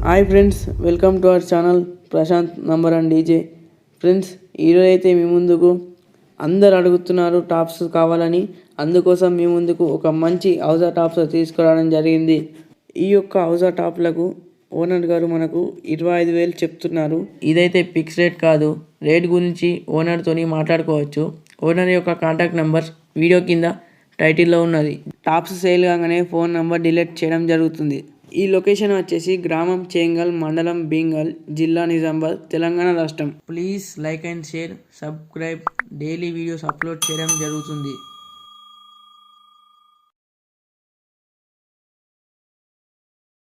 Hi friends, welcome to our channel Prashant no1dj. Friends, ఈరోజు అయితే మీ ముందుకు అందరు అడుగుతున్నారు టాప్స్ కావాలని, అందుకోసం మీ ముందుకు ఒక మంచి అహుజా టాప్స్ తీసుకురావడం జరిగింది. ఈ యొక్క అహుజా టాప్లకు ఓనర్ గారు మనకు 25,000 చెప్తున్నారు. ఇదైతే ఫిక్స్ రేట్ కాదు. రేట్ గురించి ఓనర్తోని మాట్లాడుకోవచ్చు. ఓనర్ యొక్క కాంటాక్ట్ నెంబర్ వీడియో కింద టైటిల్లో ఉన్నది. టాప్స్ సేల్ కాగానే ఫోన్ నెంబర్ డిలీట్ చేయడం జరుగుతుంది. ఈ లొకేషన్ వచ్చేసి గ్రామం చేంగల్, మండలం బీంగల్, జిల్లా నిజామాబాద్, తెలంగాణ రాష్ట్రం. Please like and share, subscribe. Daily videos upload చేయడం జరుగుతుంది.